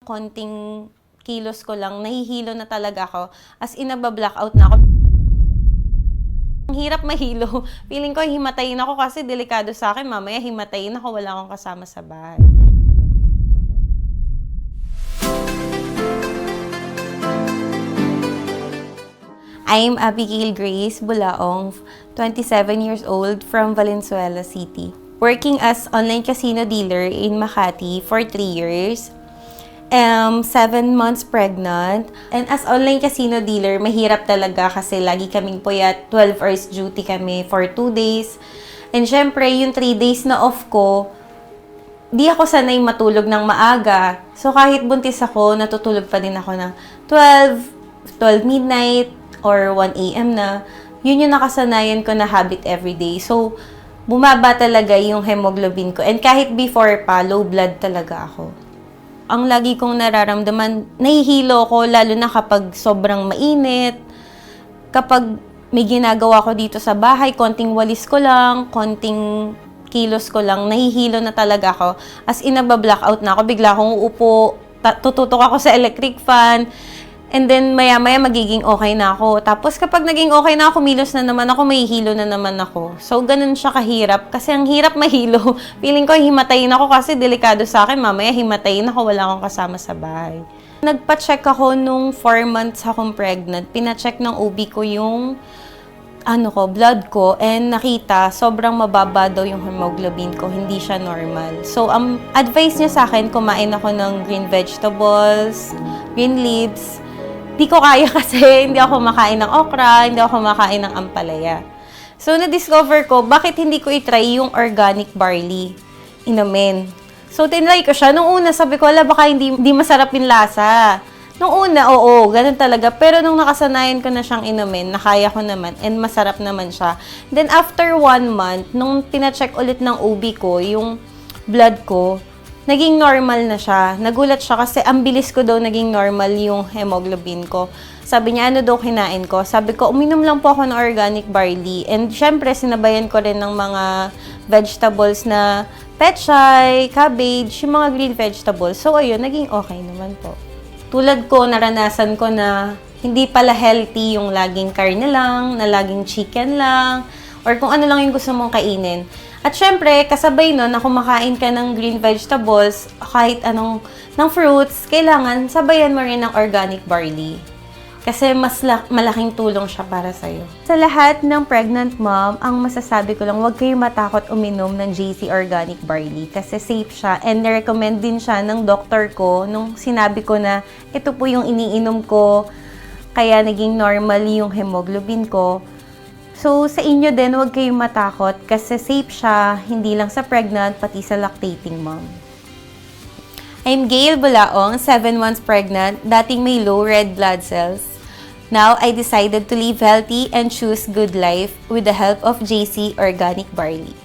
konting kilos ko lang, nahihilo na talaga ako. As in, nabablack out na ako. Ang hirap mahilo. Feeling ko himatayin ako kasi delikado sa akin. Mamaya himatayin ako, wala akong kasama sa bahay. I'm Abigail Grace Bulaong, 27 years old from Valenzuela City. Working as online casino dealer in Makati for 3 years. 7 months pregnant. And as online casino dealer, mahirap talaga kasi lagi kaming puyat. 12 hours duty kami for 2 days. And syempre, yung 3 days na off ko, di ako sanay matulog ng maaga. So kahit buntis ako, natutulog pa din ako ng 12 midnight, or 1 a.m. na. Yun yung nakasanayan ko na habit everyday. So, bumaba talaga yung hemoglobin ko. And kahit before pa, low blood talaga ako. Ang lagi kong nararamdaman, nahihilo ko lalo na kapag sobrang mainit. Kapag may ginagawa ko dito sa bahay, konting walis ko lang, konting kilos ko lang, nahihilo na talaga ako. As in, nabablack na ako. Bigla akong uupo, tututok ako sa electric fan. And then, maya-maya magiging okay na ako. Tapos, kapag naging okay na ako, kumilos na naman ako, may hilo na naman ako. So, ganun siya kahirap. Kasi ang hirap mahilo. Feeling ko, himatayin ako kasi delikado sa akin. Mamaya, himatayin ako, wala akong kasama sa bahay. Nagpa-check ako nung 4 months akong pregnant. Pina-check ng OB ko yung blood ko. And nakita, sobrang mababa daw yung hemoglobin ko. Hindi siya normal. So, advice niya sa akin, kumain ako ng green vegetables, green leaves. Di ko kaya kasi hindi ako makain ng okra, hindi ako makain ng ampalaya. So, na-discover ko, bakit hindi ko itry yung organic barley inumin. So, tinry ko siya. Nung una, sabi ko, baka hindi masarap yung lasa. Nung una, oo, ganun talaga. Pero nung nakasanayan ko na siyang inumin, nakaya ko naman, and masarap naman siya. Then, after 1 month, nung pina-check ulit ng OB ko, yung blood ko, naging normal na siya. Nagulat siya kasi ang bilis ko daw naging normal yung hemoglobin ko. Sabi niya, ano daw kinain ko? Sabi ko, uminom lang po ako ng organic barley. And syempre, sinabayan ko rin ng mga vegetables na pechay, cabbage, yung mga green vegetables. So, ayun, naging okay naman po. Tulad ko, naranasan ko na hindi pala healthy yung laging karne lang, na laging chicken lang, or kung ano lang yung gusto mong kainin. At syempre, kasabay nun na kumakain ka ng green vegetables, kahit anong ng fruits, kailangan sabayan mo rin ng organic barley. Kasi mas malaking tulong siya para sa'yo. Sa lahat ng pregnant mom, ang masasabi ko lang, huwag kayong matakot uminom ng JC Organic Barley kasi safe siya. And na-recommend din siya ng doktor ko nung sinabi ko na ito po yung iniinom ko, kaya naging normal yung hemoglobin ko. So, sa inyo din, huwag kayong matakot kasi safe siya, hindi lang sa pregnant, pati sa lactating mom. I'm Gail Bulaong, 7 months pregnant, dating may low red blood cells. Now, I decided to live healthy and choose good life with the help of JC Organic Barley.